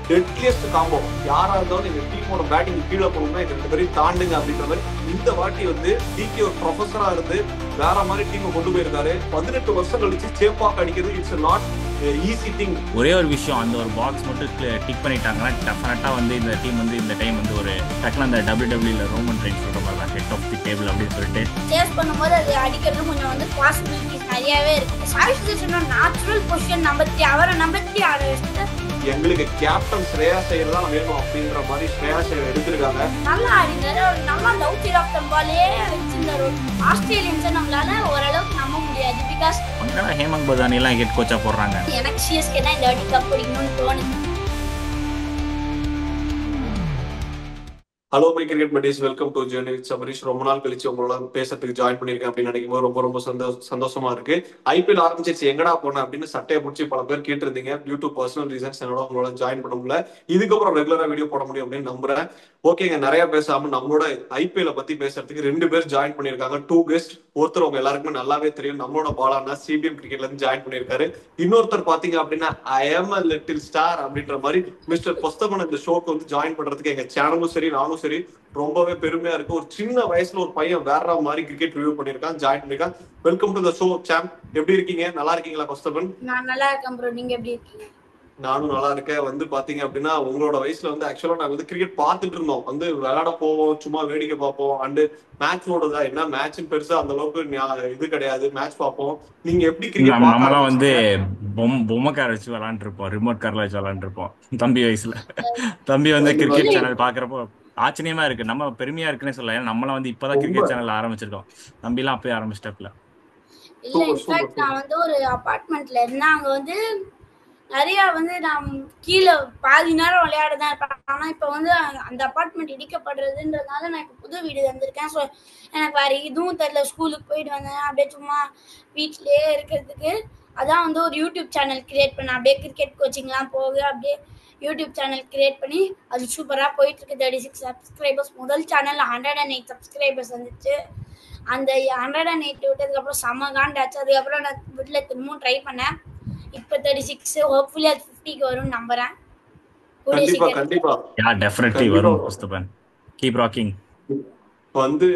Deadliest combo. யாரா இருந்தாலும் எங்க டீமோட பேட்டிங் கீழே போகணும்னா எங்க 2 பேரையும் தாண்டுங்க அப்படின்ற மாதிரி இந்த வாட்டி வந்து டிகே ஒரு ப்ரொஃபஸரா இருந்து வேற மாதிரி டீமை கொண்டு போயிருக்காரு. 18 வருஷம் கழிச்சு சேப்பாக் அடிக்கிறது இட்ஸ் நாட் ஈஸி திங். ஒரே ஒரு விஷயம், அந்த ஒரு பாக்ஸ் மட்டும் டிக் பண்ணிட்டாங்கன்னா டெஃபினட்டா வந்து இந்த டீம் வந்து இந்த டைம் வந்து ஒரு டக்குனு அந்த WWE ரோமன் ரெயின்ஸ் சொல்ற மாதிரி தான் ஹெட் ஆஃப் தி டேபிள் அப்படின்னு சொல்லிட்டு சேஸ் பண்ணும்போது அது அடிக்கிறது கொஞ்சம் வந்து பாசிபிலிட்டிஸ் நிறையவே இருக்கு. சாய் சுதர்ஷனோட நேச்சுரல் பொசிஷன் நம்பத்தி அவரை நம்பத்தி ஆட வச்சுட்டு எங்களுக்கு கேப்டன் ஸ்ரேயாஸ் ஐயர் தான் வேணும் அப்படின்ற மாதிரி ஸ்ரேயாஸ் ஐயர் எடுத்திருக்காங்க. நல்லா ஆடினாரு. அவர் நல்லா லவ் ஆஃப் த பாலே வச்சிருந்தாரு. ஆஸ்திரேலியன்ஸை நம்மளால ஓரளவுக்கு நம்ப முடியாது. பிகாஸ் ஹேமந்த் பதானி எல்லாம் ஹெட் கோச்சா போடுறாங்க. எனக்கு சிஎஸ்கே தான் இந்த வாட்டி கப் அடிக்கணும்னு தோணுது. Hello my cricket buddies, welcome to journey with Sabareesh. ரொம்ப நாள் கழிச்சு உங்களோட பேசுறதுக்கு ஜாயின் பண்ணிருக்கேன் அப்படின்னு நினைக்கும் போது ரொம்ப ரொம்ப சந்தோஷமா இருக்கு. ஐபிஎல் ஆரம்பிச்சிருச்சு, எங்கடா போனேன் அப்படின்னு சட்டையை பிடிச்சி பல பேர் கேட்டிருந்தீங்க. டியூ டு பர்சனல் ரீசன்ஸ் என்னோட உங்களோட ஜாயின் பண்ண முடியல. இதுக்கப்புறம் ரெகுலரா வீடியோ போட முடியும் அப்படின்னு நம்புறேன். ஓகேங்க, நிறைய பேசாம நம்மளோட ஐபிஎல் பத்தி பேசுறதுக்கு 2 பேர் ஜாயின் பண்ணிருக்காங்க. 2 கெஸ்ட். ஒருத்தர் உங்க எல்லாருக்குமே நல்லாவே தெரியும், நம்மளோட பாலானா சிபிஎம் கிரிக்கெட்ல இருந்து ஜாயின் பண்ணிருக்காரு. இன்னொருத்தர் பாத்தீங்க அப்படின்னா I am a little star அப்படின்ற மாதிரி மிஸ்டர் பொஸ்தமன் இந்த ஷோக்கு வந்து ஜாயின் பண்றதுக்கு எங்க சேனலும் சரி நானும் சரி ரொம்பவே பெருமையா இருக்கு. ஒரு சின்ன வயசுல ஒரு பையன் வேற மாதிரி கிரிக்கெட் ரிவ்யூ பண்ணிருக்கான், ஜாயின் பண்ணிருக்கான். வெல்கம் டு தி ஷோ சாம். எப்படி இருக்கீங்க? நல்லா இருக்கீங்களா பொஸ்தமன்? நான் நல்லா இருக்கேன் ப்ரோ, நீங்க எப்படி இருக்கீங்க? நானும் நல்லா இருக்கேன். வந்து பாத்தீங்க அப்படின்னா உங்களோட வயசுல வந்து ஆக்சுவலா நாங்க வந்து கிரிக்கெட் பார்த்துட்டு இருந்தோம். வந்து விளையாட போவோம், சும்மா வேடிக்கை பார்ப்போம். அண்ட் மேட்சோட என்ன மேட்ச் பெருசா அந்த அளவுக்கு இது கிடையாது, மேட்ச் பார்ப்போம். நீங்க எப்படி கிரிக்கெட் நம்மளாம் வந்து பொம்மை கார் வச்சு விளையாண்டு இருப்போம், ரிமோட் கார்ல வச்சு விளையாண்டு இருப்போம் தம்பி வயசுல. தம்பி வந்து கிரிக்கெட் சேனல் பாக்குறப்போ ஆச்சரியமா இருக்கு, நம்ம பெருமையா இருக்குன்னு சொல்லலாம். ஏன்னா நம்மளாம் வந்து இப்பதான் கிரிக்கெட் சேனல் ஆரம்பிச்சிருக்கோம், தம்பி எல்லாம் அப்பயே ஆரம்பிச்சிட்டாப்ல. இல்ல இன்ஃபேக்ட் நான் வந்து ஒரு அபார்ட்மெண்ட்ல இருந்தேன். அங்க வந்து நிறைய வந்து நான் கீழே பாதி நேரம் விளையாடுதான் இருப்பேன். ஆனா இப்ப வந்து அந்த அபார்ட்மெண்ட் இடிக்கப்படுறதுன்றதுனால நான் இப்ப புது வீடு வந்திருக்கேன். ஸோ எனக்கு வேற இதுவும் தெரியல. ஸ்கூலுக்கு போயிட்டு வந்தேன், அப்படியே சும்மா வீட்லயே இருக்கிறதுக்கு அதான் வந்து ஒரு யூடியூப் சேனல் கிரியேட் பண்ணேன். அப்படியே கிரிக்கெட் கோச்சிங்லாம் போக அப்படியே யூடியூப் சேனல் கிரியேட் பண்ணி அது சூப்பராக போயிட்டு இருக்கு. 36 சப்ஸ்கிரைபர்ஸ். முதல் சேனல்ல 108 சப்ஸ்கிரைபர்ஸ் வந்துச்சு. அந்த 108 விட்டதுக்கப்புறம் செம்ம காண்டாச்சு. அதுக்கப்புறம் நான் வீட்டில் திரும்பவும் ட்ரை பண்ணேன். இப்போ 36, ஹோப்ஃபுல்லி அது 50க்கு வரும்னு நம்புறேன். கண்டிப்பா கண்டிப்பா டெஃபினெட்லி வரும் பொஸ்தமன். Keep rocking. வந்து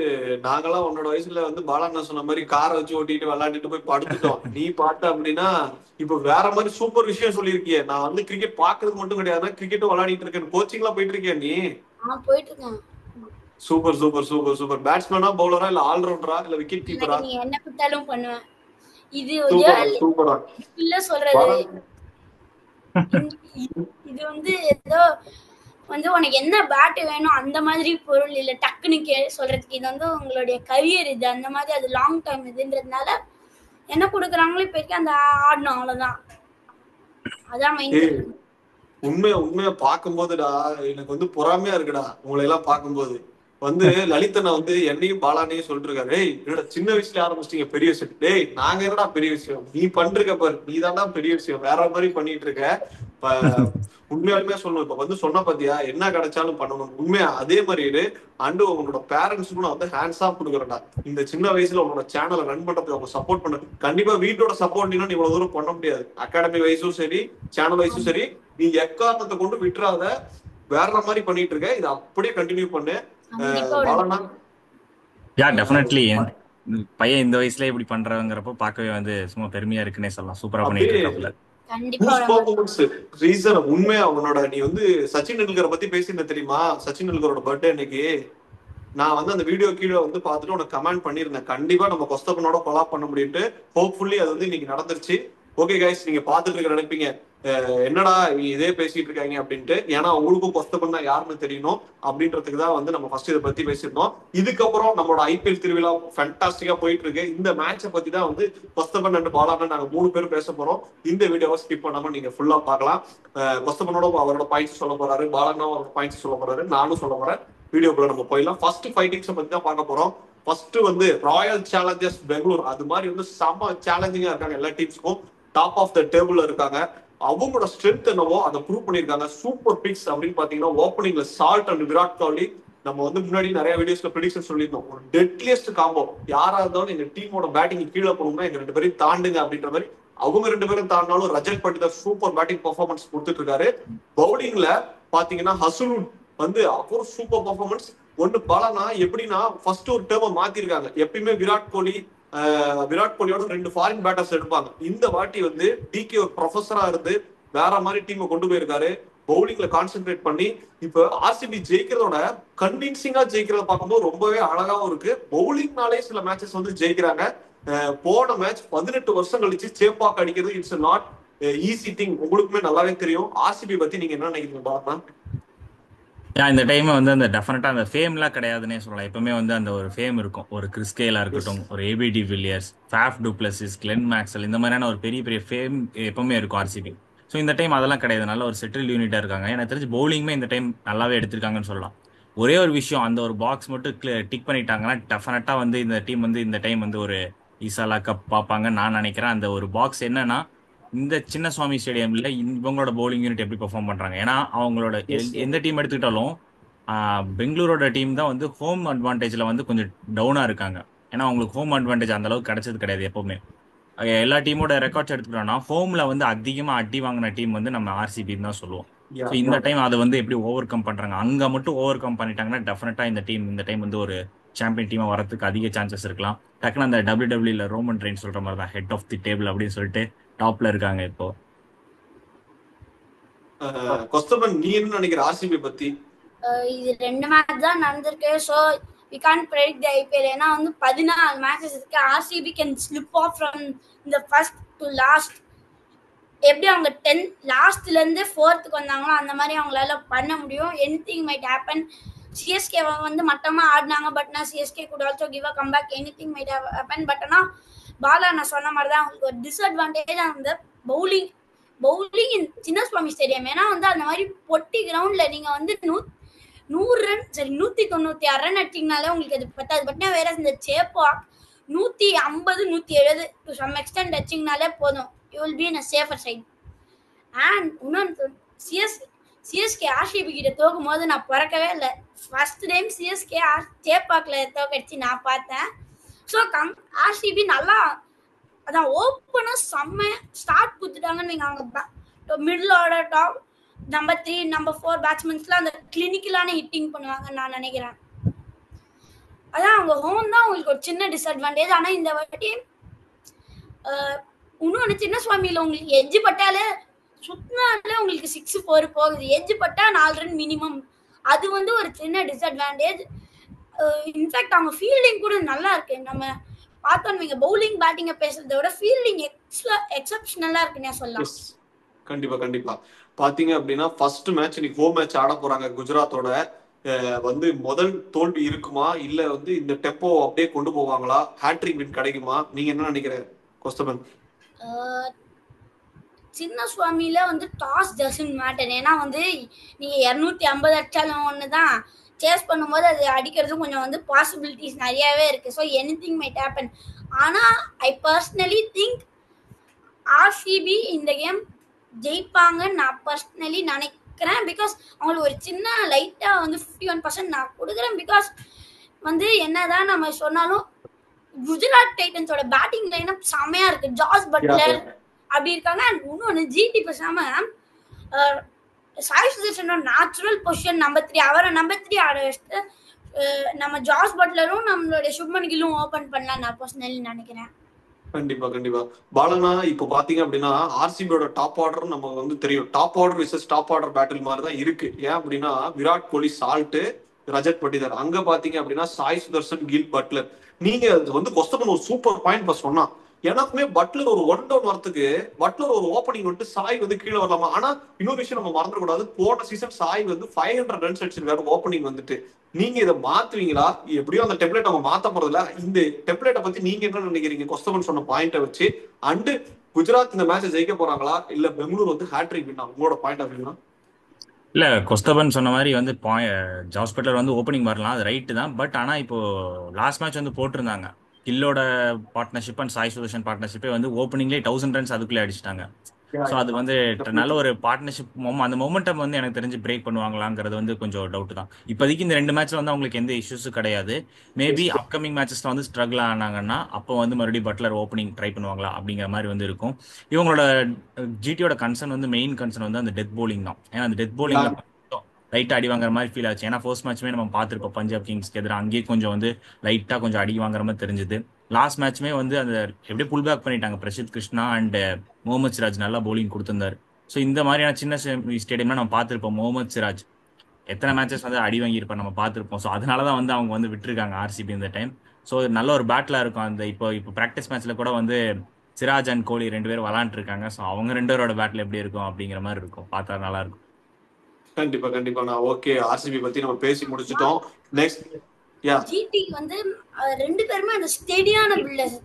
நாங்கெல்லாம் உன்னோட வயசுல வந்து பாலாண்ணா சொன்ன மாதிரி காரை வச்சு ஓட்டிட்டு விளையாண்டுட்டு போய் படுத்துட்டோம். நீ பார்த்த அப்படின்னா இப்ப வேற மாதிரி சூப்பர் விஷயம் சொல்லியிருக்கிய. நான் வந்து கிரிக்கெட் பாக்குறது மட்டும் கிடையாது, கிரிக்கெட்டும் விளையாடிட்டு இருக்கேன். கோச்சிங் எல்லாம் போயிட்டு இருக்கியா நீ? போயிட்டு இருக்கேன். Super super super super. பேட்ஸ்மேனா, பவுலரா, இல்ல ஆல்ரவுண்டரா, இல்ல விக்கெட் கீப்பரா? நீ என்ன கொடுத்தாலும் பண்ணுவேன். இது சூப்பரா சொல்றது இது வந்து ஏதோ வந்து உனக்கு என்ன பேட் வேணும் அந்த மாதிரி பொருள் இல்ல, டக்குன்னு சொல்றதுக்கு. இது வந்து உங்களுடைய கரியர், இது அந்த மாதிரி, அது லாங் டைம் இதுன்றதுனால என்ன கொடுக்குறாங்களோ இப்போதைக்கு அந்த ஆடணும், அவ்வளவுதான். அதான் மைண்ட். உண்மையா பார்க்கும்போதுடா எனக்கு வந்து பொறாமையா இருக்குடா உங்களை எல்லாம் பார்க்கும்போது. வந்து லலிதனை வந்து என்னையும் பாலானையும் சொல்லிட்டு இருக்காரு, ஏய் என்னடா சின்ன வயசுல ஆரம்பிச்சிட்டீங்க பெரிய விஷயம். டேய் நாங்க என்னடா பெரிய விஷயம், நீ பண்றிருக்க பாரு, நீ தான்டா பெரிய விஷயம், வேற மாதிரி பண்ணிட்டு இருக்க. உண்மையாலுமே சொல்லணும், இப்ப வந்து சொன்ன பாத்தியா என்ன கிடைச்சாலும் பண்ணணும். உண்மையா அதே மாதிரி அண்டு உங்களோட பேரண்ட்ஸுக்கும் நான் வந்து ஹேண்ட்ஸ் ஆஃப் கொடுக்குறேன்டா. இந்த சின்ன வயசுல உங்களோட சேனலை ரன் பண்றதுக்கு அவங்க சப்போர்ட் பண்ண. கண்டிப்பா வீட்டோட சப்போர்ட் நீ இவ்வளவு தூரம் பண்ண முடியாது. அகாடமி வைஸும் சரி, சேனல் வைஸும் சரி, நீ எக்காரணத்தை கொண்டு விட்டுறாத. வேற மாதிரி பண்ணிட்டு இருக்க, இதை அப்படியே கண்டினியூ பண்ணு. பையன் இந்த வயசுல இப்படி பண்றவங்கிறப்ப பார்க்கவே வந்து சும்மா பெருமையா இருக்குன்னே சொல்லலாம். சூப்பரா பண்ணிட்டு இருக்காப்ல. உண்மையா அவனோட நீ வந்து சச்சின் டெண்டுல்கரை பத்தி பேசியிருந்த தெரியுமா? சச்சின் டெண்டுல்கரோட பர்த்டே அன்னைக்கு நான் வந்து அந்த வீடியோ கீழே வந்து பார்த்துட்டு உனக்கு கமெண்ட் பண்ணிருந்தேன், கண்டிப்பா நம்ம கொஸ்தப்பனோட கொலாப் பண்ண முடியும்ட்டு. ஹோப்ஃபுல்லி அது வந்து இன்னைக்கு நடந்துருச்சு. ஓகே கைஸ், நீங்க பாத்துட்டு இருக்க நினைப்பீங்க என்னடா இதே பேசிட்டு இருக்காங்க அப்படின்ட்டு. ஏன்னா உங்களுக்கும் கொஸ்தப்பன் தான் யாருன்னு தெரியணும் அப்படின்றதுக்கு தான் வந்து நம்ம ஃபர்ஸ்ட் இதை பத்தி பேசியிருந்தோம். இதுக்கப்புறம் நம்மளோட ஐபிஎல் திருவிழா ஃபேண்டாஸ்டிக்கா போயிட்டு இருக்கு. இந்த மேட்சை பத்தி தான் வந்து கொஸ்தப்பன் அண்ட் பாலாண்ணா நாங்க 3 பேரும் பேச போறோம். இந்த வீடியோவை ஸ்கிப் பண்ணாம நீங்க ஃபுல்லா பார்க்கலாம். கொஸ்தப்பனோட அவரோட பாயிண்ட்ஸ் சொல்ல போறாரு, பாலாண்ணா அவரோட பாயிண்ட்ஸ் சொல்ல போறாரு, நானும் சொல்ல போறேன். வீடியோக்குள்ள நம்ம போயிடலாம். ஃபர்ஸ்ட் ஃபைட்டிங்ஸை பத்தி தான் பார்க்க போறோம். ஃபர்ஸ்ட் வந்து ராயல் சேலஞ்சர்ஸ் பெங்களூர். அது மாதிரி வந்து செம்ம சேலஞ்சிங்கா இருக்காங்க, எல்லா டீம்ஸ்க்கும் டாப் ஆஃப் த டேபிள்ல இருக்காங்க. அவங்களோட ஸ்ட்ரென்த் என்னவோ அதை ப்ரூவ் பண்ணிருக்காங்க. சூப்பர் பிக்ஸ் அப்படின்னு பாத்தீங்கன்னா ஓப்பனிங்ல சால்ட் அண்ட் விராட் கோலி. நம்ம வந்து முன்னாடி நிறைய வீடியோஸ்ல ப்ரெடிக்ஷன் சொல்லியிருந்தோம், ஒரு டெட்லியஸ்ட் காம்போ. யாரா இருந்தாலும் எங்க டீமோட பேட்டிங் கீழே போகணும்னா எங்க 2 பேரையும் தாண்டுங்க அப்படின்ற மாதிரி அவங்க 2 பேரும் தாண்டினாலும் Rajat Patidar super batting performance கொடுத்துட்டு இருக்காரு. பவுலிங்ல பாத்தீங்கன்னா ஹசுலுன் வந்து அப்புறம் சூப்பர் பெர்ஃபார்மன்ஸ். ஒண்ணு பலனா எப்படின்னா ஃபர்ஸ்ட் ஒரு டேர்மை மாத்திருக்காங்க. எப்பயுமே விராட் கோலியோட 2 ஃபாரின் பேட்டர்ஸ் எடுப்பாங்க. இந்த வாட்டி வந்து டிகே ஒரு ப்ரொஃபஸரா இருந்து வேற மாதிரி டீமை கொண்டு போயிருக்காரு. பவுலிங்ல கான்சென்ட்ரேட் பண்ணி இப்ப ஆர்சிபி ஜெயிக்கிறதோட கன்வின்சிங்கா ஜெயிக்கிறத பார்க்கும்போது ரொம்பவே அழகாவும் இருக்கு. பவுலிங்னாலே சில மேட்சஸ் வந்து ஜெயிக்கிறாங்க. போன மேட்ச் 18 வருஷம் கழிச்சு சேப்பாக் அடிக்கிறது இட்ஸ் நாட் ஈஸி திங். உங்களுக்குமே நல்லாவே தெரியும். ஆர்சிபி பத்தி நீங்க என்ன நினைக்கிறீங்க பாருங்க. இந்த டைம் வந்து அந்த டெஃபினட்டா அந்த ஃபேம்லாம் கிடையாதுன்னே சொல்லலாம். எப்பவுமே வந்து அந்த ஒரு ஃபேம் இருக்கும். ஒரு கிறிஸ் கெயிலா இருக்கட்டும், ஒரு AB de Villiers, Faf du Plessis, Glenn Maxwell, இந்த மாதிரியான ஒரு பெரிய பெரிய ஃபேம் எப்பவுமே இருக்கும் ஆர்சிபி. ஸோ இந்த டைம் அதெல்லாம் கிடையாது. நல்ல ஒரு செட்டில் யூனிட்டா இருக்காங்க. எனக்கு தெரிஞ்சு பவுலிங்குமே இந்த டைம் நல்லாவே எடுத்திருக்காங்கன்னு சொல்லலாம். ஒரே ஒரு விஷயம், அந்த ஒரு பாக்ஸ் மட்டும் டிக் பண்ணிட்டாங்கன்னா டெஃபினட்டா வந்து இந்த டீம் வந்து இந்த டைம் வந்து ஒரு ஈசாலா கப் பார்ப்பாங்கன்னு நான் நினைக்கிறேன். அந்த ஒரு பாக்ஸ் என்னன்னா, இந்த சின்ன சுவாமி ஸ்டேடியம்ல இவங்களோட பவுலிங் யூனிட் எப்படி பெர்ஃபார்ம் பண்றாங்க. ஏன்னா அவங்களோட எந்த டீம் எடுத்துக்கிட்டாலும் பெங்களூரோட டீம் தான் வந்து ஹோம் அட்வான்டேஜ்ல வந்து கொஞ்சம் டவுனா இருக்காங்க. ஏன்னா அவங்களுக்கு ஹோம் அட்வான்டேஜ் அந்த அளவுக்கு கிடைச்சது கிடையாது எப்பவுமே. எல்லா டீமோட ரெக்கார்ட்ஸ் எடுத்துக்கிட்டோம்னா ஹோம்ல வந்து அதிகமா அடி வாங்கின டீம் வந்து நம்ம ஆர்சிபின்னு தான் சொல்லுவோம். ஸோ இந்த டைம் அதை வந்து எப்படி ஓவர் கம் பண்றாங்க, அங்க மட்டும் ஓவர் கம் பண்ணிட்டாங்கன்னா டெஃபினட்டா இந்த டைம் வந்து ஒரு சாம்பியன் டீமா வரதுக்கு அதிக சான்சஸ் இருக்கலாம். டக்குனு அந்த டபிள்யூடபிள்யூல ரோமன் ரெயின் சொல்ற மாதிரி தான் ஹெட் ஆஃப் தி டேபிள் அப்படின்னு சொல்லிட்டு டாப்ல இருக்காங்க இப்போ. கொஸ்தபன், நீ என்ன நினைக்கிற ஆர்சிபி பத்தி? இது 2 மேட்ச் தான் நடந்திருக்கு. So we can't predict the IPL. ஏன்னா வந்து 14 மேட்சஸ் இருக்கு. RCB can slip off from இந்த ஃபர்ஸ்ட் டு லாஸ்ட். எப்படி அவங்க 10 லாஸ்ட்ல இருந்து 4th வந்தாங்களோ அந்த மாதிரி அவங்களால பண்ண முடியும். Anything might happen. சிஎஸ்கே வந்து மட்டமா ஆடினாங்க. பட் நான் CSK could also give a comeback. Anything might happen. But ஆனால் பாலா நான் சொன்ன மாதிரி தான் அவங்களுக்கு ஒரு டிஸ்அட்வான்டேஜ் அந்த பவுலிங் சின்னசுவாமி ஸ்டேடியம். ஏன்னா வந்து அந்த மாதிரி பொட்டி கிரவுண்ட்ல நீங்க வந்து 100 ரன், சரி 196 ரன் அடிச்சிங்கனாலே உங்களுக்கு அது பத்தாது. பட் வேற இந்த சேப்பாக் 150 170 டு சம் எக்ஸ்டென்ட் அடிச்சிங்கனாலே போதும். You will be in a safer side. And இன்னொன்று, சிஎஸ்கே ஆர்சிபி கிட்ட தோக்கும் போது நான் பிறக்கவே இல்லை. ஃபர்ஸ்ட் டைம் சிஎஸ்கே சேப்பாக்ல தோக்கடிச்சு நான் பார்த்தேன். ஸோ ஆர்சிபி நல்லா அதான் ஓப்பனா செம்ம ஸ்டார்ட் கொடுத்துட்டாங்கன்னு நீங்க அவங்க middle order top number 3 number 4 பேட்ஸ்மேன்ஸ்லாம் அந்த கிளினிக்கலான ஹிட்டிங் பண்ணுவாங்கன்னு நான் நினைக்கிறேன். அதான் அவங்க ஹோம் தான் உங்களுக்கு ஒரு சின்ன டிஸ்அட்வான்டேஜ். ஆனால் இந்த வாட்டி இன்னொன்று சின்ன சுவாமியில் உங்களுக்கு எட்ஜ் பட்டாலே சுத்தினாலே உங்களுக்கு 6-4 போகுது. எட்ஜ் பட்டா 4 ரன் மினிமம். அது வந்து ஒரு சின்ன டிஸ்அட்வான்டேஜ். இன்ஃபேக்ட் அவங்க ஃபீல்டிங் கூட நல்லா இருக்கு. நம்ம பார்த்தோம், நீங்க பவுலிங் பேட்டிங்க பேசுறதை விட ஃபீல்டிங் எக்ஸப்ஷனலா இருக்குன்னே சொல்லலாம். கண்டிப்பா பாத்தீங்க அப்படின்னா ஃபர்ஸ்ட் மேட்ச் இன்னைக்கு ஹோம் மேட்ச் ஆட போறாங்க குஜராத்தோட. வந்து முதல் தோல்வி இருக்குமா, இல்ல வந்து இந்த டெம்போ அப்படியே கொண்டு போவாங்களா, ஹேட்ரிக் வின் கிடைக்குமா? நீங்க என்ன நினைக்கிற கொஸ்தபன்? சின்ன சுவாமியில வந்து டாஸ் டசன்ட் மேட்டர். ஏன்னா வந்து நீங்க 250 அடிச்சாலும் ஒண்ணுதான், சேஸ் பண்ணும்போது அது அடிக்கிறது கொஞ்சம் வந்து பாசிபிலிட்டிஸ் நிறையவே இருக்கு. So anything might happen. ஆனா ஐ பர்சனலி திங்க் ஆர்சிபி இந்த கேம் ஜெயிப்பாங்கன்னு நான் பர்சனலி நினைக்கிறேன். பிகாஸ் அவங்களுக்கு ஒரு சின்ன லைட்டா வந்து 51% நான் கொடுக்குறேன். பிகாஸ் வந்து என்னதான் நம்ம சொன்னாலும் குஜராத் டைட்டன்ஸோட பேட்டிங் லைனப் செமையா இருக்கு. ஜாஸ் பட்லர் அப்படி இருக்காங்க. அண்ட் இன்னொன்று ஜிடி பேசாம சாய் சுதர்ஷனோட நேச்சுரல் பொசிஷன் நம்பர் 3, அவரை நம்பர் 3 ஆட வச்சுட்டு நம்ம ஜாஸ் பட்லரும் நம்மளுடைய சுப்மன் கில்லும் ஓபன் பண்ணலாம் நான் பர்சனலி நினைக்கிறேன். கண்டிப்பா பாலனா, இப்ப பாத்தீங்க அப்படின்னா ஆர்சிபியோட டாப் ஆர்டர் நமக்கு வந்து தெரியும். Top order versus top order battle மாதிரி தான் இருக்கு. ஏன் அப்படின்னா விராட் கோலி, சால்ட், ரஜத் பட்டிதார். அங்க பாத்தீங்க அப்படின்னா சாய் சுதர்ஷன், கில், பட்லர். நீங்க வந்து கொஸ்தபன் ஒரு சூப்பர் பாயிண்ட் சொன்னா, எனக்குமே பட்லர் ஒரு 1 டவுன் வரத்துக்கு பட்லர் ஒரு ஓப்பனிங் வந்துட்டு சாய் வந்து கீழே வரலாமா? ஆனா இன்னொரு விஷயம் நம்ம மறந்துடக்கூடாது, போன சீசன் சாய் வந்து 500 ரன்ஸ் அடிச்சிருக்காரு ஓப்பனிங் வந்துட்டு. நீங்க இதை மாத்துவீங்களா? எப்படியோ அந்த டெம்ப்ளேட் நம்ம மாத்த போறதில்ல. இந்த டெம்ப்ளேட்டை பத்தி நீங்க என்ன நினைக்கிறீங்க கொஸ்தபன் சொன்ன பாயிண்ட வச்சு? அண்டு குஜராத் இந்த மேட்சை ஜெயிக்க போறாங்களா, இல்ல பெங்களூர் வந்து ஹேட்ரிக் வின்னா? உங்களோட பாயிண்ட் ஆஃப் வியூனா? இல்ல, கொஸ்தபன் சொன்ன மாதிரி வந்து ஜாஸ் பட்லர் வந்து ஓப்பனிங் வரலாம், அது ரைட்டு தான். பட் ஆனா இப்போ லாஸ்ட் மேட்ச் வந்து போட்டிருந்தாங்க, கில்லோட பார்ட்னர்ஷிப் அண்ட் சாய் சுதர்ஷன் பார்ட்னர்ஷிப்பே வந்து ஓப்பனிங்லேயே 1000 ரன்ஸ் அதுக்குள்ளே அடிச்சிட்டாங்க. ஸோ அது வந்து நல்ல ஒரு பார்ட்னர்ஷிப் அந்த மொமெண்டம் வந்து எனக்கு தெரிஞ்சு பிரேக் பண்ணுவாங்களாங்கிறது வந்து கொஞ்சம் டவுட் தான். இப்போதைக்கு இந்த 2 மேட்ச்ல வந்து அவங்களுக்கு எந்த இஷ்யூஸும் கிடையாது. மேபி அப்கமிங் மேட்சஸ்ல வந்து ஸ்ட்ரகிள் ஆனாங்கன்னா அப்போ வந்து மறுபடியும் பட்லர் ஓப்பனிங் ட்ரை பண்ணுவாங்களா அப்படிங்கிற மாதிரி வந்து இருக்கும். இவங்களோட ஜிடியோட கன்சர்ன் வந்து மெயின் கன்சர்ன் வந்து அந்த டெத் போலிங் தான். ஏன்னா அந்த டெத் போலிங்ல லைட்டா அடி வாங்குற மாதிரி ஃபீல் ஆச்சு. ஏன்னா ஃபர்ஸ்ட் மேட்ச்மே நம்ம பார்த்துருப்போம் பஞ்சாப் கிங்ஸ்க்கு எதிராக, அங்கேயே கொஞ்சம் வந்து லைட்டா கொஞ்சம் அடி வாங்குற மாதிரி தெரிஞ்சது. லாஸ்ட் மேட்ச்மே வந்து அந்த எப்படியே புல் பேக் பண்ணிட்டாங்க. பிரசித் கிருஷ்ணா அண்ட் முகமது சிராஜ் நல்லா பவுலிங் கொடுத்திருந்தாரு. ஸோ இந்த மாதிரியான சின்ன ஸ்டேடியம்ல நம்ம பார்த்துருப்போம். முகமது சிராஜ் எத்தனை மேட்சஸ் வந்து அடி வாங்கியிருப்பார் நம்ம பார்த்துருப்போம். ஸோ அதனால தான் வந்து அவங்க வந்து விட்டுருக்காங்க ஆர்சிபி இந்த டைம். ஸோ நல்ல ஒரு பேட்டிலா இருக்கும். அந்த இப்போ ப்ராக்டிஸ் மேட்ச்ல கூட வந்து சிராஜ் அண்ட் கோலி 2 பேரும் விளாண்டுட்டு இருக்காங்க. ஸோ அவங்க 2 பேரோட பேட்டில் எப்படி இருக்கும் அப்படிங்கிற மாதிரி இருக்கும். பார்த்தா நல்லா இருக்கும். கண்டிப்பா கண்டிப்பா. நான் ஓகே, ஆர்சிபி பத்தி நம்ம பேசி முடிச்சிட்டோம். நெக்ஸ்ட் ஜிடி வந்து 2 பேருமே அந்த ஸ்டெடியான பில்டர்ஸ்.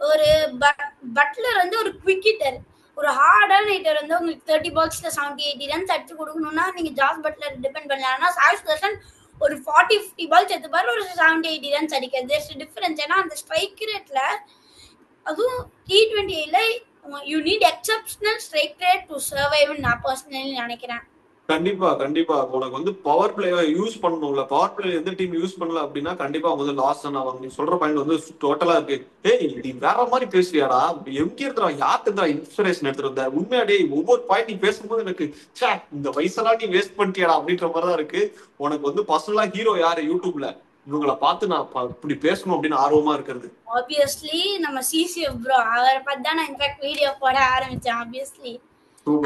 ஒரு பட்லர் வந்து ஒரு குவிக் ஹிட்டர், ஒரு ஹார்டான ஹிட்டர் வந்து உங்களுக்கு 30 பால்ஸ்ல 70-80 ரன்ஸ் அடிச்சு கொடுக்கணும்னா நீங்க ஜாஸ் பட்லர் டிபெண்ட் பண்ணலாம். ஆனா சாய் சுதர்ஷன் ஒரு 40-50 பால்ஸ் எடுத்துப்பாரு, ஒரு 70-80 ரன்ஸ் அடிக்கிறது. There's difference. ஏன்னா அந்த ஸ்ட்ரைக் ரேட்ல, அதுவும் T20ல you need exceptional strike rate to survive. நான் பர்சனலி நினைக்கிறேன். கண்டிப்பா கண்டிப்பா. உனக்கு வந்து பவர் பிளே யூஸ் பண்ணணும்ல. பவர் பிளே எந்த டீம் யூஸ் பண்ணல அப்படின்னா கண்டிப்பா அவங்க வந்து லாஸ் தான் ஆவாங்க. நீ சொல்ற பாயிண்ட் வந்து டோட்டலா இருக்கு. ஏய் நீ வேற மாதிரி பேசுறியாடா, எம்கே இருந்தா யாருக்கு இருந்தா இன்ஸ்பிரேஷன் எடுத்துட்டு வந்த? உண்மையாடே ஒவ்வொரு பாயிண்ட் நீ பேசும்போது எனக்கு இந்த வயசெல்லாம் நீ வேஸ்ட் பண்ணிட்டியாடா அப்படின்ற மாதிரிதான் இருக்கு. உனக்கு வந்து பர்சனலா ஹீரோ யாரு யூடியூப்ல? இவங்களை பார்த்து நான் இப்படி பேசணும் அப்படின்னு ஆர்வமா இருக்கிறது. ஆப்வியஸ்லி நம்ம சிசிஎஃப் ப்ரோ. அவரை பார்த்து தான் நான் இன்ஃபேக்ட் வீடியோ போட ஆரம்பிச்சேன். Obviously.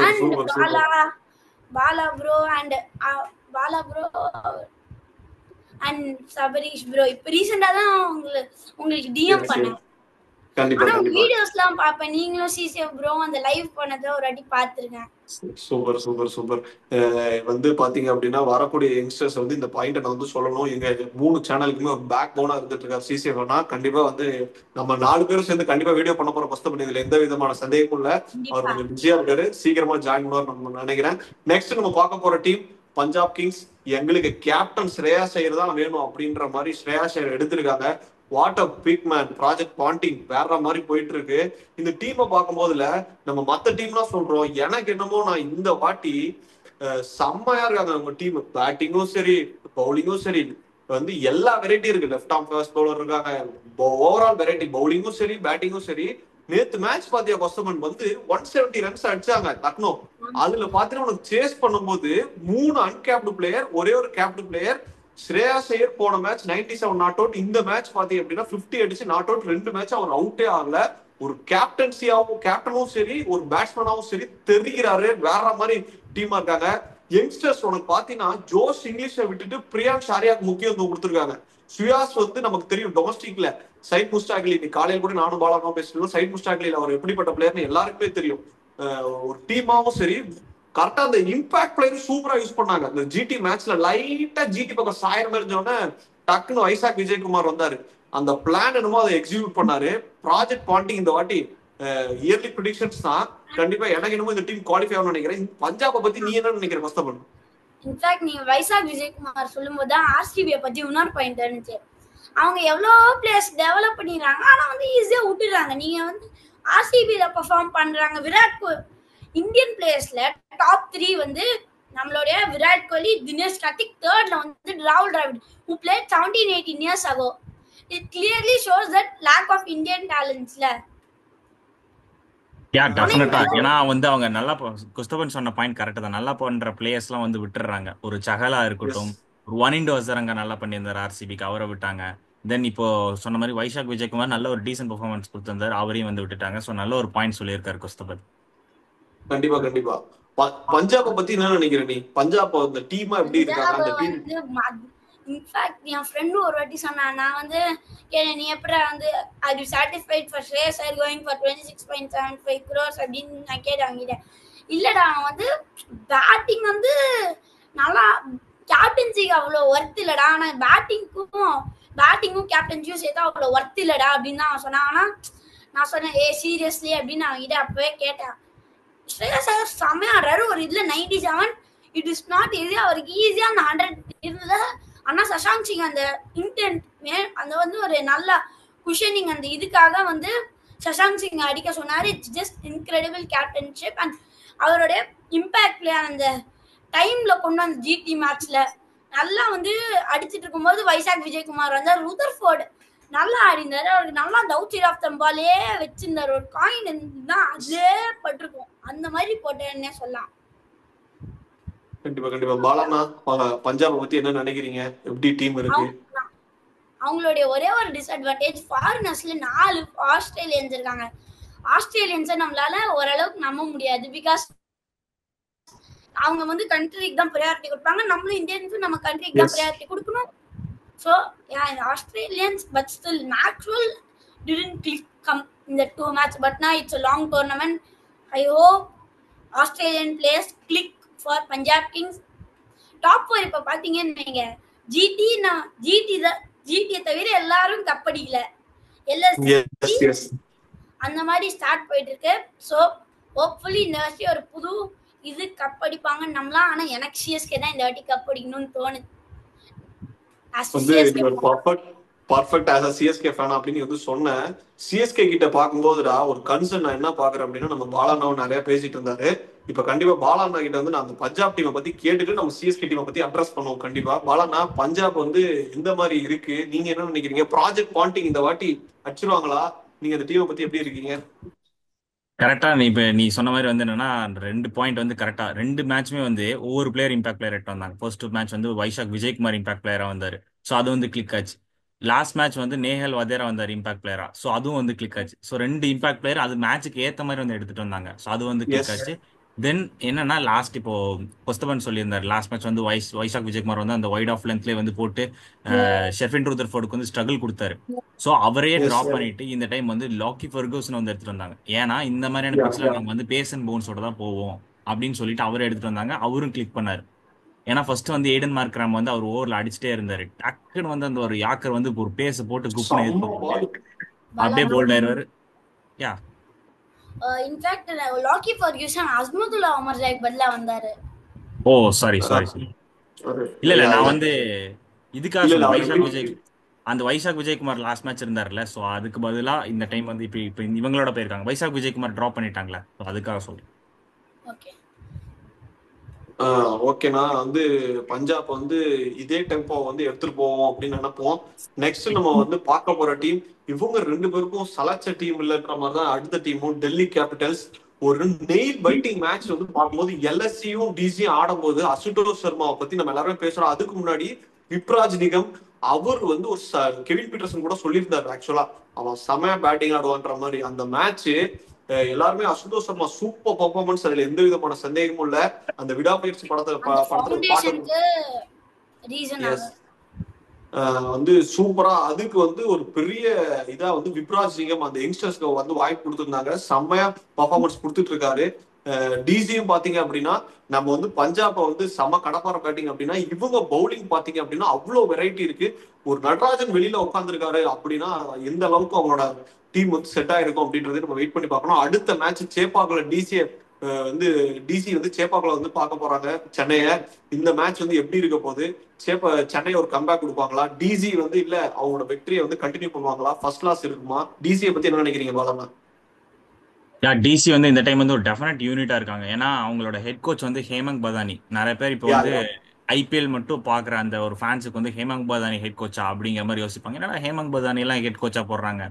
And Bala bro and Sabareesh bro இப்போ ரீசெண்டா தான் உங்களுக்கு டிஎம் பண்ணேன். ஆனா வீடியோஸ்லாம் பாப்பேன். நீங்களும் சிசிஎஃப் ப்ரோ அந்த லைவ் பண்ணதை ஒரு அடி பார்த்துருக்கேன். Super super super. வந்து பாத்தீங்க அப்படின்னா வரக்கூடிய யங்ஸ்டர்ஸ் வந்து இந்த பாயிண்ட் நான் வந்து சொல்லணும். எங்க 3 சேனலுக்குமே ஒரு பேக் போனா இருந்துட்டு இருக்காரு சிசிஎஃப்னா. கண்டிப்பா வந்து நம்ம 4 பேரும் சேர்ந்து கண்டிப்பா வீடியோ பண்ண போற கஷ்டம் பண்ணி இதுல எந்த விதமான சந்தேகமும் இல்ல. அவர் கொஞ்சம் பிஸியா இருக்காரு, சீக்கிரமா ஜாயின் பண்ணுவார் நம்ம நினைக்கிறேன். நெக்ஸ்ட் நம்ம பார்க்க போற டீம் பஞ்சாப் கிங்ஸ். எங்களுக்கு கேப்டன் ஸ்ரேயாஸ் ஐயர் தான் வேணும் அப்படின்ற மாதிரி ஸ்ரேயாஸ் ஐயர் எடுத்திருக்காங்க. What a big man. Project Ponting வேற மாதிரி போயிட்டு இருக்கு. இந்த டீமை பார்க்கும் போதுல நம்ம மத்த டீம்லாம் சொல்றோம், எனக்கு என்னமோ நான் இந்த வாட்டி செம்மையா இருக்காங்க அவங்க டீம். பேட்டிங்கும் சரி பவுலிங்கும் சரி வந்து எல்லா வெரைட்டி இருக்கு. லெஃப்ட் ஆர்ம் ஃபாஸ்ட் பவுலர் இருக்காங்க. ஓவரால் வெரைட்டி பவுலிங்கும் சரி பேட்டிங்கும் சரி. நேத்து மேட்ச் பாத்தியா கொஸ்டமன் வந்து 170 ரன்ஸ் அடிச்சாங்க லக்னோ. அதுல பாத்தீங்கன்னா உனக்கு சேஸ் பண்ணும்போது 3 அன்கேப்டு பிளேயர், ஒரே ஒரு கேப்டு பிளேயர். ஸ்ரேயாஸ் ஐயர் போன மேட்ச் 97 நாட் அவுட். இந்த மேட்ச் பாத்தீங்க அப்படின்னா 50 அடிச்சு நாட் அவுட். 2 மேட்ச் அவர் அவுட்டே ஆகல. ஒரு கேப்டனும் சரி ஒரு பேட்ஸ்மேனாவும் சரி தெரிகிறாரு. வேற மாதிரி டீமா இருக்காங்க. யங்ஸ்டர்ஸ் உனக்கு பாத்தீங்கன்னா ஜோஸ் இங்கிலீஷை விட்டுட்டு பிரியாங்க் ஷாரியாக்கு முக்கியத்துவம் கொடுத்துருக்காங்க. சுயாஸ் வந்து நமக்கு தெரியும் டொமஸ்டிக்ல சைட் முஸ்டாக்லி. நீ காலையில் கூட நானும் பாலாவும் பேசுறோம். சைட் முஸ்டாக்லில அவர் எப்படிப்பட்ட பிளேயர்னு எல்லாருக்குமே தெரியும். ஒரு டீமாவும் சரி கரெக்டா அந்த இம்பாக்ட் பிளேயர் சூப்பரா யூஸ் பண்ணாங்க. இந்த ஜிடி மேட்ச்ல லைட்டா ஜிடி பக்கம் சாயம் இருந்தோடனே டக்குன்னு வைசாக் விஜயகுமார் வந்தாரு. அந்த பிளான் என்னமோ அதை எக்ஸிக்யூட் பண்ணாரு. ப்ராஜெக்ட் பாண்டிங் இந்த வாட்டி இயர்லி ப்ரெடிக்ஷன்ஸ் தான். கண்டிப்பா எனக்கு என்னமோ இந்த டீம் குவாலிஃபை ஆகணும்னு நினைக்கிறேன். பஞ்சாபை பத்தி நீ என்ன நினைக்கிற கஷ்டப்படும்? இன்ஃபேக்ட் நீங்க வைசாக் விஜயகுமார் சொல்லும் போது தான் ஆர்சிபியை பத்தி இன்னொரு பாயிண்ட் இருந்துச்சு. அவங்க எவ்வளோ பிளேயர்ஸ் டெவலப் பண்ணிடுறாங்க, ஆனா வந்து ஈஸியா விட்டுறாங்க. நீங்க வந்து ஆர்சிபியில பெர்ஃபார்ம் பண்றாங்க. விராட் கோலி இந்தியன் பிளேயர்ஸ்ல டாப் 3 வந்து நம்மளுடைய விராட் கோலி, தினேஷ் கார்த்திக். தேர்ட்ல வந்து ராகுல் Dravid who played 17-18 years ago. It clearly shows that lack of Indian talentsல. டெஃபினட்டா. ஏன்னா வந்து அவங்க நல்லா குஸ்தபன் சொன்ன பாயிண்ட் கரெக்ட் தான். நல்லா பண்ற பிளேயர்ஸ் எல்லாம் வந்து விட்டுறாங்க. ஒரு சகலா இருக்கட்டும், ஒரு ஒனிண்டோ அசரங்க நல்லா பண்ணியிருந்தாரு ஆர்சிபிக்கு, அவரை விட்டாங்க. தென் இப்போ சொன்ன மாதிரி வைசாக் விஜயகுமார் நல்ல ஒரு டீசன்ட் பெர்ஃபார்மன்ஸ் கொடுத்திருந்தாரு, அவரையும் வந்து விட்டுட்டாங்க. ஸோ நல்ல ஒரு பாயிண்ட் சொல்லியிருக்காரு குஸ்தபன். கண்டிப்பா கண்டிப்பா. பஞ்சாபை பத்தி என்ன நினைக்கிற நீ? பஞ்சாப் அந்த டீமா எப்படி இருக்காங்க? அந்த டீம் இன்ஃபேக்ட் என் ஃப்ரெண்டு ஒரு வாட்டி சொன்னான். நான் வந்து நீ எப்படி வந்து are you satisfied for Shreyas Iyer going for 26.75 crores அப்படின்னு நான் கேட்டேன். இல்லடா அவன் வந்து பேட்டிங் வந்து நல்லா, கேப்டன்சிக்கு அவ்வளோ ஒர்த் இல்லடா, ஆனா பேட்டிங்கும் கேப்டன்சியும் சேர்த்தா அவ்வளோ ஒர்த் இல்லடா அப்படின்னு தான் அவன் சொன்னான். ஆனா நான் சொன்னேன் சீரியஸ்லி அப்படின்னு அவன்கிட்ட அப்பவே கேட்டேன். ஸ்ரேயாஸ் ஐயர் செம்மையா ஆடுறாரு. ஒரு இதுல 97 இட் இஸ் நாட் ஈஸி. அவருக்கு ஈஸியா அந்த 100 இருந்தது. ஆனா சஷாங்க் சிங் அந்த இன்டென்ட் அந்த வந்து ஒரு நல்ல குஷனிங் அந்த இதுக்காக வந்து சஷாங்க் சிங் அடிக்க சொன்னாரு. It's just incredible captainship. And அவருடைய இம்பாக்ட் பிளேயர் அந்த டைம்ல கொண்டு வந்த ஜிடி மேட்ச்ல நல்லா வந்து அடிச்சிட்டு இருக்கும்போது வைசாக் விஜயகுமார் வந்தார். ருதர்ஃபோர்டு நல்லா ஆடினாரு. அவருக்கு நல்லா டவுட் ஆஃப் தம்பாலே வச்சிருந்தாரு. ஒரு காயின் தான் அதே பட்டிருக்கும். அந்த மாதிரி போட்டேன்னே சொல்லலாம். கண்டிப்பா கண்டிப்பா. பாலாண்ணா, பஞ்சாபை பத்தி என்ன நினைக்கிறீங்க? எப்படி டீம் இருக்கு? அவங்களுடைய ஒரே ஒரு டிஸ்அட்வான்டேஜ், ஃபாரினர்ஸ்ல 4 ஆஸ்திரேலியன்ஸ் இருக்காங்க. ஆஸ்திரேலியன்ஸை நம்மளால ஓரளவுக்கு நம்ப முடியாது. பிகாஸ் அவங்க வந்து கண்ட்ரிக்கு தான் ப்ரையாரிட்டி கொடுப்பாங்க. நம்மளும் இந்தியன்ஸும் நம்ம கண்ட்ரிக்கு தான் ப்ரையாரிட்டி கொடுக்கணும். So Australians but still Maxwell didn't click come in the 2 match, but now it's a long tournament. I hope Australian players click for Punjab Kings. Top 4 இப்ப பாத்தீங்கன்னு வைங்க, ஜிடி தவிர எல்லாரும் கப்படிக்கல. அந்த மாதிரி ஸ்டார்ட் போயிட்டு இருக்கு. ஸோ ஹோப்ஃபுல்லி இந்த வருஷம் ஒரு புது இது கப்படிப்பாங்கன்னு நம்பலாம். ஆனா எனக்கு சிஎஸ்கே தான் இந்த வாட்டி கப்படிக்கணும்னு தோணுது. Perfect as a CSK fan அப்படின்னு வந்து சொன்னேன். சிஎஸ்கே கிட்ட பார்க்கும்போதுடா ஒரு கன்சர்ன் நான் என்ன பாக்குறேன் அப்படின்னா, நம்ம பாலாண்ணாவும் நிறைய பேசிட்டு இருந்தாரு. இப்ப கண்டிப்பா பாலாண்ணா கிட்ட வந்து நான் அந்த பஞ்சாப் டீமை பத்தி கேட்டுட்டு நம்ம சிஎஸ்கே டீமை பத்தி அட்ரஸ் பண்ணுவோம். கண்டிப்பா பாலாண்ணா, பஞ்சாப் வந்து எந்த மாதிரி இருக்கு, நீங்க என்ன நினைக்கிறீங்க? ப்ராஜெக்ட் பாண்டிங் இந்த வாட்டி அடிச்சிருவாங்களா? நீங்க அந்த டீமை பத்தி எப்படி இருக்கீங்க? கரெக்டா நீ சொன்ன மாதிரி வந்து என்னன்னா, 2 பாயிண்ட் வந்து கரெக்டா 2 மேட்ச்மே வந்து ஒவ்வொரு பிளேயர் இம்பாக்ட் பிளேயர் எடுத்து வந்தாங்க. ஃபர்ஸ்ட் மேட்ச் வந்து வைசாக் விஜயகுமார் இம்பாக்ட் பிளேயரா வந்தாரு. ஸோ அது வந்து கிளிக் ஆச்சு. லாஸ்ட் மேட்ச் வந்து நேஹல் வதேரா வந்தார் இம்பாக்ட் பிளேயரா. ஸோ அதுவும் வந்து கிளிக் ஆச்சு. ஸோ 2 இம்பாக்ட் பிளேயர் அது மேட்சுக்கு ஏத்த மாதிரி வந்து எடுத்துட்டு வந்தாங்க. ஸோ அது வந்து கிளிக் ஆச்சு. தென் என்னன்னா லாஸ்ட் இப்போ கொஸ்தபன் சொல்லியிருந்தாரு, லாஸ்ட் மேட்ச் வந்து வைசாக் விஜயகுமார் வந்து அந்த வைட் ஆஃப் லென்த்லேயே வந்து போட்டு ஷெஃபின் ரூதர்ஃபோர்டுக்கு வந்து ஸ்ட்ரகிள் கொடுத்தாரு. ஸோ அவரே டிராப் பண்ணிட்டு இந்த டைம் வந்து லாக்கி ஃபெர்கூசன் வந்து எடுத்துட்டு வந்தாங்க. ஏன்னா இந்த மாதிரியான பிச்சில் நாங்கள் வந்து பேஸ் அண்ட் போன்ஸோட தான் போவோம் அப்படின்னு சொல்லிட்டு அவரே எடுத்துட்டு வந்தாங்க. அவரும் கிளிக் பண்ணாரு. ஏன்னா ஃபர்ஸ்ட் வந்து ஏடன் மார்க்ராம் வந்து அவர் ஓவர்ல அடிச்சுட்டே இருந்தாரு. டக்குன்னு வந்து அந்த ஒரு யாக்கர் வந்து ஒரு பேஸ போட்டு குப் பண்ணி அப்படியே போல்ட் ஆயிருவாரு. Ya in fact Lockie Ferguson Azmatullah Omarzai பதிலா வந்தாரு. Oh sorry. இல்ல நான் வந்து இதுக்காக சொல்ல, வைசாக் விஜயகுமார் லாஸ்ட் மேட்ச் இருந்தார்ல, ஸோ அதுக்கு பதிலா இந்த டைம் வந்து இப்போ இவங்களோட போயிருக்காங்க. வைசாக் விஜயகுமார் டிராப் பண்ணிட்டாங்களே, ஸோ அதுக்காக சொல்றேன். ஓகேண்ணா, வந்து பஞ்சாப் வந்து இதே டெம்போ வந்து எடுத்துட்டு போவோம் அப்படின்னு நினைப்போம். நெக்ஸ்ட் நம்ம வந்து பார்க்க போற டீம், இவங்க 2 பேருக்கும் சலச்ச டீம் இல்லைன்ற மாதிரி தான் அடுத்த டீமும் டெல்லி கேபிட்டல்ஸ். ஒரு நெயில் பைட்டிங் மேட்ச் வந்து பார்க்கும்போது எல்எஸ்சியும் டிசியும் ஆடும்போது அசுதோஷ் சர்மாவை பத்தி நம்ம எல்லாருமே பேசுறோம். அதுக்கு முன்னாடி விப்ராஜ் நிகம் அவர் வந்து ஒரு கெவின் பீட்டர்சன் கூட சொல்லியிருந்தாரு, ஆக்சுவலா அவன் செமையா பேட்டிங் ஆடுவான்ற மாதிரி. அந்த மேட்ச் எல்லாருமே அசுதோஷ் சர்மா சூப்பர் பர்ஃபார்மன்ஸ், அதுல எந்த விதமான சந்தேகமும் இல்ல. அந்த விடாமுயற்சி வந்து சூப்பரா, அதுக்கு வந்து ஒரு பெரிய இதா வந்து விப்ராஜ் சிங்கம் அந்த யங்ஸ்டர்ஸ்க்கு வந்து வாய்ப்பு கொடுத்துருந்தாங்க. செம்மையா பர்ஃபார்மன்ஸ் கொடுத்துட்டு இருக்காரு. டிசியும் பாத்தீங்க அப்படின்னா, நம்ம வந்து பஞ்சாபை வந்து செம கடப்பார பேட்டிங் அப்படின்னா, இவங்க பவுலிங் பாத்தீங்க அப்படின்னா அவ்வளவு வெரைட்டி இருக்கு. ஒரு நடராஜன் வெளியில உட்காந்துருக்காரு அப்படின்னா எந்த அளவுக்கு அவங்களோட டீம் வந்து செட் ஆயிருக்கும் அப்படின்றத நம்ம வெயிட் பண்ணி பார்க்கணும். அடுத்த மேட்ச் சேப்பாக்குல டிசி வந்து சேப்பாக்குல வந்து பார்க்க போறாங்க சென்னைய. இந்த மேட்ச் வந்து எப்படி இருக்க போகுது? சென்னை ஒரு கம்பேக் கொடுப்பாங்களா? டிசி வந்து இல்ல அவங்களோட வெற்றியை வந்து கண்டினியூ பண்ணுவாங்களா? ஃபர்ஸ்ட் கிளாஸ் இருக்குமா? டிசியை பத்தி என்ன நினைக்கிறீங்க பாலாண்ணா? டிசி வந்து இந்த டைம் வந்து ஒரு டெஃபினட் யூனிட்டா இருக்காங்க. ஏன்னா அவங்களோட ஹெட் கோச் வந்து ஹேமந்த் பதானி. நிறைய பேர் இப்போ வந்து ஐபிஎல் மட்டும் பாக்குற அந்த ஒரு ஃபேன்ஸுக்கு வந்து ஹேமந்த் பதானி ஹெட் கோச்சா அப்படிங்கிற மாதிரி யோசிப்பாங்க. ஏன்னா ஹேமந்த் பதானி எல்லாம் ஹெட் கோச்சா போடுறாங்க.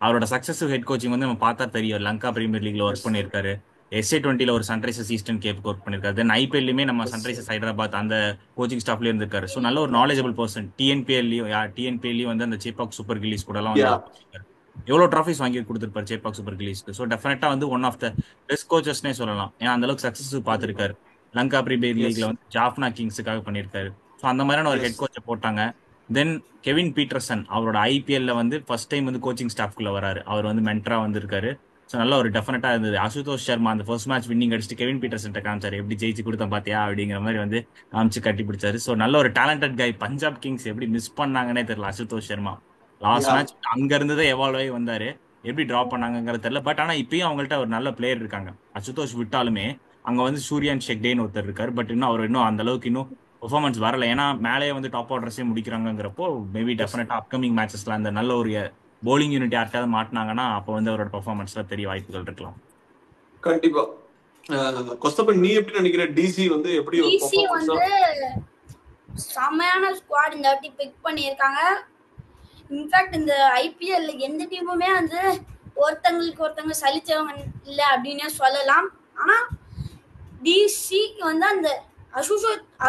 அவரோட சக்சஸிவ் ஹெட் கோச்சிங் வந்து நம்ம பார்த்தா தெரியும். லங்கா பிரீமியர் லீக்ல ஒர்க் பண்ணியிருக்காரு. SA20ல ஒரு சன்ரைசர்ஸ் ஈஸ்டர்ன் கேப்புக்கு ஒர்க் பண்ணியிருக்காரு. தென் ஐபிஎல்லுமே நம்ம சன்ரைசர்ஸ் ஹைதராபாத் அந்த கோச்சிங் ஸ்டாஃப்லயே இருந்திருக்காரு. ஸோ நல்ல ஒரு நாலேஜபிள் பர்சன். டிஎன்பிஎல்லையும் வந்து அந்த சேப்பாக் சூப்பர் கில்லிஸ் கூட எல்லாம் வந்து எவ்வளவு ட்ராஃபிஸ் வாங்கி கொடுத்துருப்பாரு சேப்பாக் சூப்பர் கில்லிஸ்க்கு. ஸோ டெஃபினட்டா வந்து ஒன் ஆஃப் த பெஸ்ட் கோச்சஸ்னே சொல்லலாம். ஏன்னா அந்த அளவுக்கு சக்சஸ் பார்த்திருக்காரு. லங்கா பிரீமியர் லீக்ல வந்து ஜாஃப்னா கிங்ஸுக்காக பண்ணியிருக்காரு. ஸோ அந்த மாதிரியான ஒரு ஹெட் கோச்சை போட்டாங்க. தென் கெவின் பீட்டர்சன் அவரோட ஐபிஎல்ல வந்து ஃபர்ஸ்ட் டைம் வந்து கோச்சிங் ஸ்டாஃப்குள்ள வராரு. அவர் வந்து மென்டரா வந்திருக்காரு. ஸோ நல்ல ஒரு டெஃபினட்டா இருந்தது. அசுதோஷ் சர்மா அந்த ஃபர்ஸ்ட் மேட்ச் வின்னிங் அடிச்சுட்டு கெவின் பீட்டர்சன் காமிச்சாரு, எப்படி ஜெயிச்சு கொடுத்தா பாத்தியா அப்படிங்கிற மாதிரி வந்து காமிச்சு கட்டி பிடிச்சாரு. ஸோ நல்ல ஒரு டேலண்டட் கை. பஞ்சாப் கிங்ஸ் எப்படி மிஸ் பண்ணாங்கன்னே தெரியல அசுதோஷ் சர்மா. லாஸ்ட் மேட்ச் அங்க இருந்துதான் எவால்வ் ஆகி வந்தாரு. எப்படி டிராப் பண்ணாங்கிறது தெரியல. பட் ஆனா இப்பயும் அவங்கள்ட்ட ஒரு நல்ல பிளேயர் இருக்காங்க. அசுதோஷ் விட்டாலுமே அங்க வந்து சூரியன் ஷெக்டேன்னு ஒருத்தர் இருக்காரு. பட் இன்னும் அந்த அளவுக்கு இன்னும் பெர்ஃபார்மன்ஸ் வரல. ஏன்னா மேலேயே வந்து டாப் ஆர்டர்ஸே முடிக்கிறாங்கிறப்போ மேபி டெஃபினட்டா அப்கமிங் மேட்சஸ்ல அந்த நல்ல ஒரு போலிங் யூனிட் யார்ட்டாவது மாட்டினாங்கன்னா அப்போ வந்து அவரோட பெர்ஃபார்மன்ஸ்ல தெரிய வாய்ப்புகள் இருக்கலாம். கண்டிப்பா கொஸ்தப்பன் நீ எப்படி நினைக்கிற? டிசி வந்து எப்படி ஒரு டிசி வந்து செமையான ஸ்குவாட் இந்த வாட்டி பிக் பண்ணியிருக்காங்க. இன்ஃபேக்ட் இந்த ஐபிஎல்ல எந்த டீமுமே வந்து ஒருத்தங்களுக்கு ஒருத்தங்க சலிச்சவங்க இல்லை அப்படின்னே சொல்லலாம். ஆனா டிசிக்கு வந்து அந்த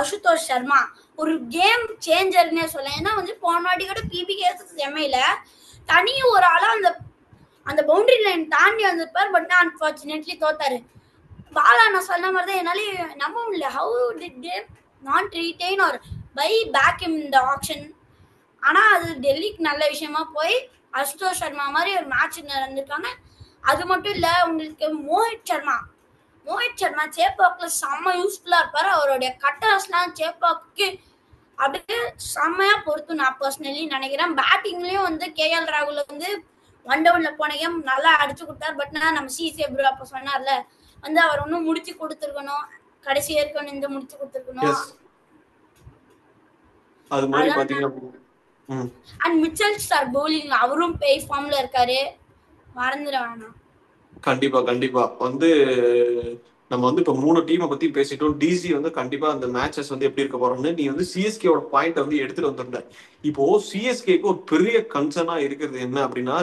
அசுதோஷ் சர்மா ஒரு கேம் சேஞ்சர்னே சொல்லலாம். ஏன்னா வந்து போன வாட்டி கூட பிபிகேஎஸ் எம்ஐல தனியும் ஒரு ஆளா அந்த பவுண்டரி லைன் தாண்டி வந்திருப்பார். But unfortunately தோத்தாரு. பாலா நான் சொன்ன மாதிரி தான் என்னாலே நம்ப முடியல. How did they not retain R by back in the action. ஆனா அது டெல்லிக்கு நல்ல விஷயமா போய் அசுதோஷ் சர்மா மாதிரி ஒரு மேட்ச் நடந்திருக்காங்க. அது மட்டும் இல்ல, உங்களுக்கு மோஹித் சர்மா சேப்பாக்ல செம்ம யூஸ்ஃபுல்லா இருப்பாரு. அவருடைய கட்டர்ஸ்லாம் சேப்பாக்கு அப்படியே செம்மையா பொறுத்து நான் பர்சனலி நினைக்கிறேன். பேட்டிங்லயும் வந்து கேஎல் ராகுல் வந்து ஒன் டவுன்ல போன கேம் நல்லா அடிச்சு கொடுத்தாரு. பட் நம்ம சிசி ப்ரோ அப்ப சொன்னார்ல வந்து அவர் ஒன்னும் முடிச்சு கொடுத்துருக்கணும், கடைசி வரைக்கும் இந்த முடிச்சு கொடுத்துருக்கணும். அது மாதிரி பாத்தீங்க. அண்ட் மிச்சல் ஸ்டார் பவுலிங் அவரும் பேய் ஃபார்ம்ல இருக்காரு, மறந்துட வேணாம். கண்டிப்பா வந்து நம்ம வந்து இப்ப 3 டீமை பத்தி பேசிட்டோம். டிசி வந்து கண்டிப்பா அந்த மேட்சஸ் வந்து எப்படி இருக்க போறோம்னு நீ வந்து சிஎஸ்கேவோட பாயிண்ட் வந்து எடுத்துட்டு வந்துருந்த. இப்போ சிஎஸ்கேக்கு ஒரு பெரிய கன்சர்னா இருக்கிறது என்ன அப்படின்னா